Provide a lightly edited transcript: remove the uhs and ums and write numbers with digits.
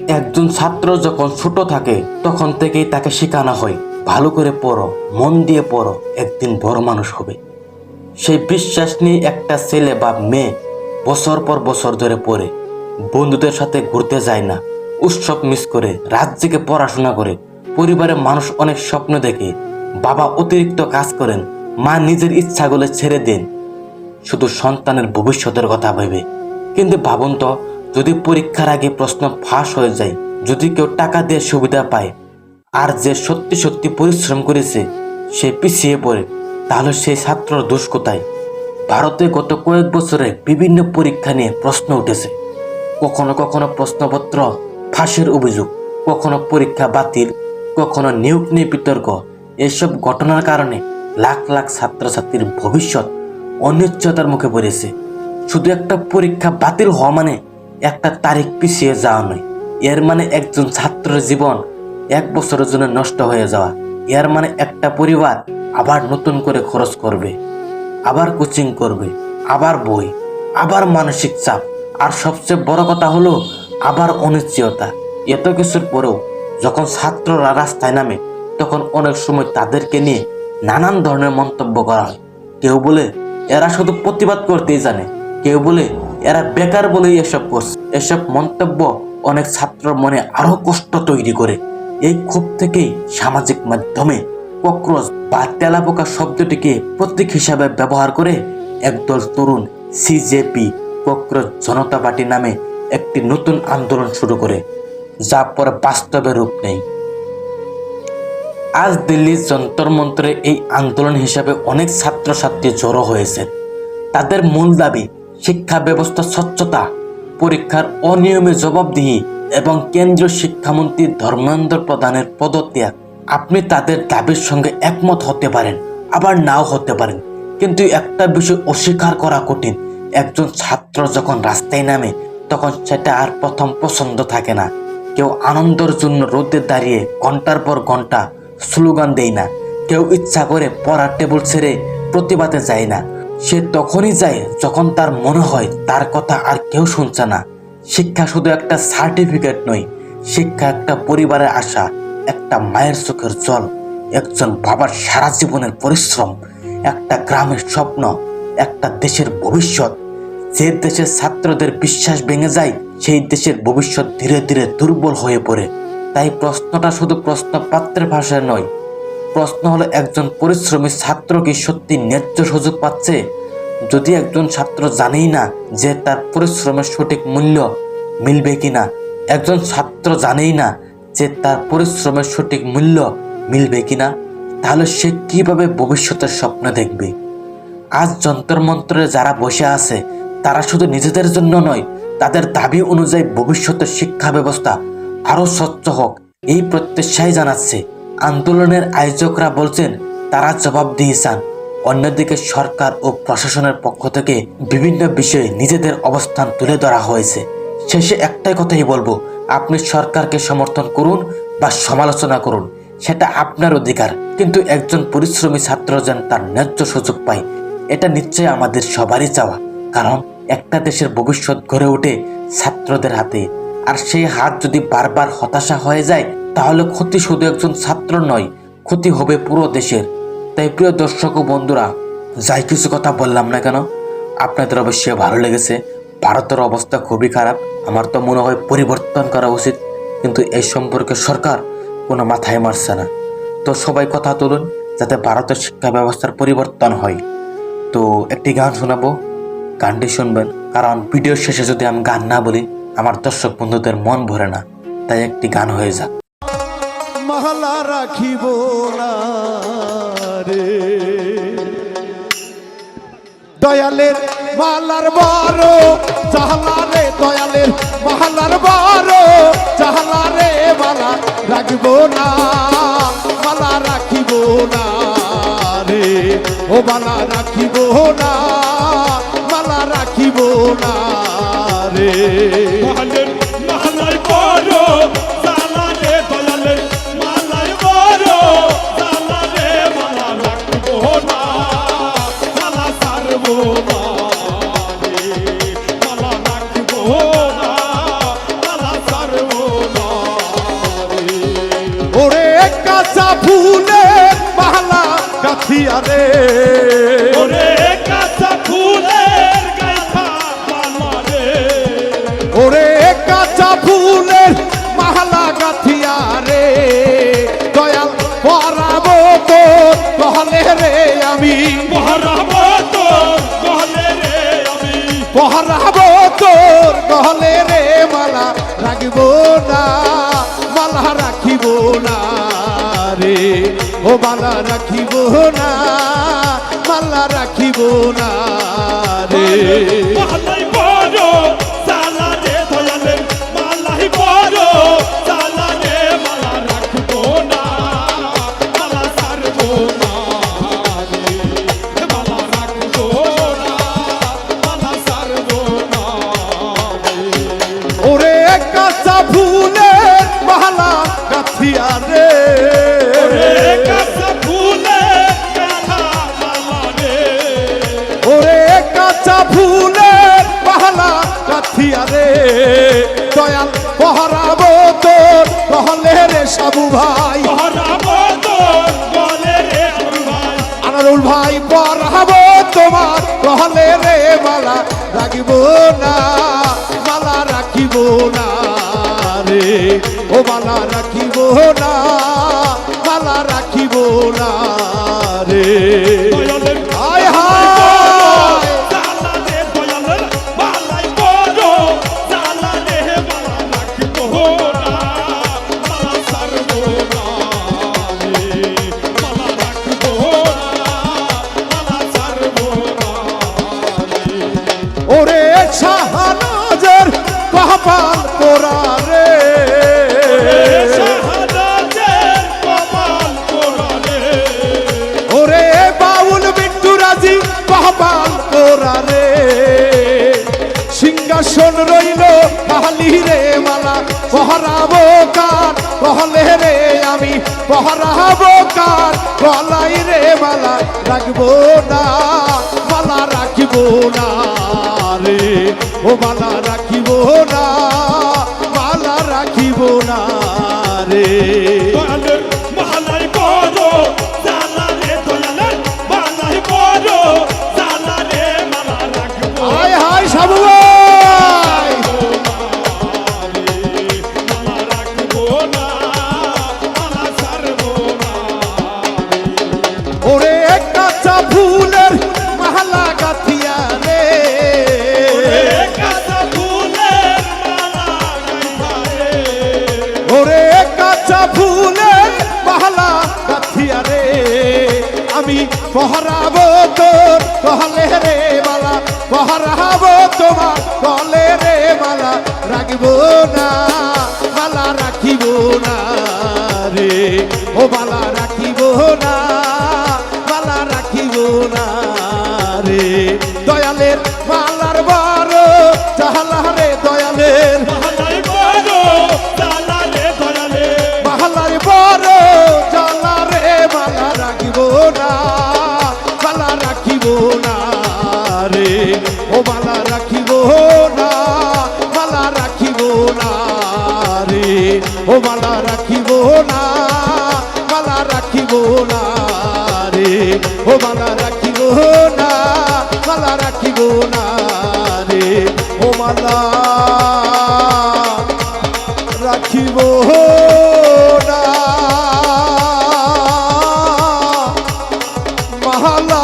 একজন ছাত্র যখন ছোট থাকে তখন থেকেই তাকে শেখানো হয় ভালো করে পড়ো, মন দিয়ে পড়ো, একদিন বড় মানুষ হবে। সেই বিশ্বাস নিয়ে একটা ছেলে বা মেয়ে বছর পর বছর ধরে পড়ে, বন্ধুদের সাথে ঘুরতে যায় না, উৎসব মিস করে, রাত জেগে পড়াশোনা করে। পরিবারের মানুষ অনেক স্বপ্ন দেখে, বাবা অতিরিক্ত কাজ করেন, মা নিজের ইচ্ছাগুলো ছেড়ে দেন শুধু সন্তানের ভবিষ্যতের কথা ভেবে। কিন্তু ভাবুন তো, যদি পরীক্ষার আগে প্রশ্ন ফাঁস হয়ে যায়, যদি কেউ টাকা দিয়ে সুবিধা পায় আর যে সত্যি সত্যি পরিশ্রম করেছে সে পিছিয়ে পড়ে, তাহলে সেই ছাত্রর দোষ কোথায়? ভারতে গত কয়েক বছরে বিভিন্ন পরীক্ষা নিয়ে প্রশ্ন উঠেছে। কখনো কখনো প্রশ্নপত্র ফাঁসের অভিযোগ, কখনো পরীক্ষা বাতিল, কখনো নিয়োগ নিয়ে বিতর্ক। এসব ঘটনার কারণে লাখ লাখ ছাত্রছাত্রীর ভবিষ্যৎ অনিশ্চয়তার মুখে পড়েছে। শুধু একটা পরীক্ষা বাতিল হওয়া মানে একটা তারিখ পিছিয়ে যাওয়া নয়, এর মানে একজন ছাত্রের জীবন এক বছরের জন্য নষ্ট হয়ে যাওয়া। এর মানে একটা পরিবার আবার নতুন করে খরচ করবে, আবার কোচিং করবে, আবার বই, আবার মানসিক চাপ, আর সবচেয়ে বড় কথা হলো আবার অনিশ্চয়তা। এত কিছুর পরেও যখন ছাত্ররা রাস্তায় নামে তখন অনেক সময় তাদেরকে নিয়ে নানান ধরনের মন্তব্য করা হয়। কেউ বলে এরা শুধু প্রতিবাদ করতেই জানে, কেউ বলে এরা বেকার বলেই এসব করছে। এসব মন্তব্য অনেক ছাত্রর মনে আরো কষ্ট তৈরি করে। এই ক্ষোভ থেকেই সামাজিক মাধ্যমে ককরোচ বা তেলাপোকা শব্দটিকে প্রতীক হিসাবে ব্যবহার করে একদল তরুণ সিজেপি ককরোচ জনতা পার্টি নামে একটি নতুন আন্দোলন শুরু করে, যা পরে বাস্তবে রূপ নেয়। আজ দিল্লির যন্তর মন্ত্রে এই আন্দোলন হিসাবে অনেক ছাত্রছাত্রী জড়ো হয়েছে। তাদের মূল দাবি শিক্ষা ব্যবস্থা স্বচ্ছতা, পরীক্ষার অনিয়মে জবাবদিহি এবং কেন্দ্রীয় শিক্ষামন্ত্রী ধর্মেন্দ্র প্রধানের পদত্যাগ। আপনি তাদের দাবির সঙ্গে একমত হতে পারেন, আবার নাও হতে পারেন, কিন্তু একটা বিষয় অস্বীকার করা কঠিন। একজন ছাত্র যখন রাস্তায় নামে তখন সেটা আর প্রথম পছন্দ থাকে না। কেউ আনন্দের জন্য রোদে দাঁড়িয়ে ঘন্টার পর ঘন্টা স্লোগান দেয় না, কেউ ইচ্ছা করে পড়ার টেবিল ছেড়ে প্রতিবাদে যায় না। সে তখনই যায় যখন তার মনে হয় তার কথা আর কেউ শুনছে না। শিক্ষা শুধু একটা সার্টিফিকেট নয়, শিক্ষা একটা পরিবারের আশা, একটা মায়ের চোখের জল, একজন বাবার সারা জীবনের পরিশ্রম, একটা গ্রামের স্বপ্ন, একটা দেশের ভবিষ্যৎ। যে দেশের ছাত্রদের বিশ্বাস ভেঙে যায় সেই দেশের ভবিষ্যৎ ধীরে ধীরে দুর্বল হয়ে পড়ে। তাই প্রশ্নটা শুধু প্রশ্নপত্রের ভাষায় নয়, প্রশ্ন হলো একজন পরিশ্রমী ছাত্র কি সত্যি ন্যায্য সুযোগ পাচ্ছে? যদি একজন ছাত্র জানেই না যে তার পরিশ্রমের সঠিক মূল্য মিলবে কিনা, একজন ছাত্র জানেই না যে তার পরিশ্রমের সঠিক মূল্য মিলবে কিনা, তাহলে সে কিভাবে ভবিষ্যতের স্বপ্ন দেখবে? আজ যন্তর মন্ত্রে যারা বসে আছে তারা শুধু নিজেদের জন্য নয়, তাদের দাবি অনুযায়ী ভবিষ্যতের শিক্ষা ব্যবস্থা আরো স্বচ্ছ হোক এই প্রত্যাশাই জানাচ্ছে। আন্দোলনের আয়োজকরা বলছেন তারা জবাবদিহি চান। অন্যদিকে সরকার ও প্রশাসনের পক্ষ থেকে বিভিন্ন বিষয়ে নিজেদের অবস্থান তুলে ধরা হয়েছে। শেষে একটাই কথাই বলবো, আপনি সরকারকে সমর্থন করুন বা সমালোচনা করুন, সেটা আপনার অধিকার, কিন্তু একজন পরিশ্রমী ছাত্র যেন তার ন্যায্য সুযোগ পায়, এটা নিশ্চয়ই আমাদের সবারই চাওয়া। কারণ একটা দেশের ভবিষ্যৎ গড়ে ওঠে ছাত্রদের হাতে, আর সেই হাত যদি বারবার হতাশা হয়ে যায় তাহলে ক্ষতি শুধু একজন ছাত্র নয়, ক্ষতি হবে পুরো দেশের। তাই প্রিয় দর্শক ও বন্ধুরা, যাই কিছু কথা বললাম না কেন, আপনাদের অবশ্যই ভালো লেগেছে। ভারতের অবস্থা খুবই খারাপ, আমার তো মনে হয় পরিবর্তন করা উচিত, কিন্তু এই সম্পর্কে সরকার কোনো মাথায় মারছে না। তো সবাই কথা তুলুন যাতে ভারতের শিক্ষা ব্যবস্থার পরিবর্তন হয়। তো একটি গান শোনাবো, গানটি শুনবেন, কারণ ভিডিওর শেষে যদি আমি গান না বলি আমার দর্শক বন্ধুদের মন ভরে না, তাই একটি গান হয়ে যাক। মহলা রাখিব না রে দয়ালের মালার বড় জাহলা রে, দয়ালের মহলার বড় জাহলা রে, মালা রাখিব না, মালা রাখিব না রে, ও মালা রাখিব না, মালা রাখিব না রে। মহলের মহলায় বড় জালা রে, দয়ালের মালায় বড় জালা রে, মালা রাখবো না, মালা সারবো না রে, মালা রাখবো না, মালা সারবো না। ফুলের মালা গাথিয়া রে ওরে কাঁচা ফুলের গাথা মালা রে ওরে কাঁচা ফুলের মালা গাথিয়া রে দয়াল পরাবো তো গহলে রে আমি পহরাবো তোর গহলে রে আমি পহরাবো তোর গহলে রে মালা রাখিব না মালা রাখিব না রে ও মালা রাখিব না মালা রাখিব না রে মালাই বড় জালা রে দয়ালের মালাই বড় জালা রে মালা রাখবো না মালা ছাড়বো না রে মালা রাখবো না মালা ছাড়বো না ওরে কাঁচা ফুলের মালা গাথিয়া রে রে কাঁচা ফুলের গাথা মালা রে ওরে কাঁচা ফুলের মালা গাথিয়া রে দয়াল পহরাবো তোর গহলে রে সাবু ভাই পহরাবো তোর গলে রে আমার ভাই আনারুল ভাই পহরাবো তোমার গহলে রে মালা রাখিব না মালা রাখিব না রে ও মালা রাখিব না মালা রাখিব না রে দয়ালের হায় হায় জালা রে দয়ালের মালাই বড় জালা রে মালা রাখবো না মালা ছাড়বো না রে মালা রাখবো না মালা ছাড়বো না রে ওরে শাহনাজের কপাল পোড়া রে শাহাদাতের কপাল পোড়া রে ওরে বাউল বিট্টু রাজি কপাল পোড়া রে সিংহাসন রইল খালি রে মালা পহরাবো কার কহলে রে আমি পহরাবো কার গলাই রে মালা রাখবো না মালা রাখিব না রে ও মালা রাখিব না মালা রাখিব না রে দয়ালের মালাই বড় জালা রে দয়ালের মালাই বড় জালা রে মালা রাখবো হায় হায় সাবু ভাই মালা রাখবো না মালা ছাড়বো না ওরে কাঁচা ফুলের মালা গাথিয়া রে কাঁচা ফুলের মালা গাইথা রে ওরে কাঁচা ফুলের মালা গাথিয়া রে আমি পহরাবো তোর কহলে রে মালা পহরাবো তোমার কহলে রে মালা রাখিব না মালা রাখিব না রে ও মালা রাখিব না মালা রাখিব না রে দয়ালের মালার বড় জাহালা রে দয়ালের মালাই বড় জালা রে দয়ালে মালার বড় জালা রে মালা রাখিব না মালা রাখিব না রে ও মালা রাখিব না মালা রাখিব না রে ও মালা রাখিব না মালা রাখিব না রে ও মালা রাখিব না মালা রাখিব না রে ও মালা রাখিব না মালা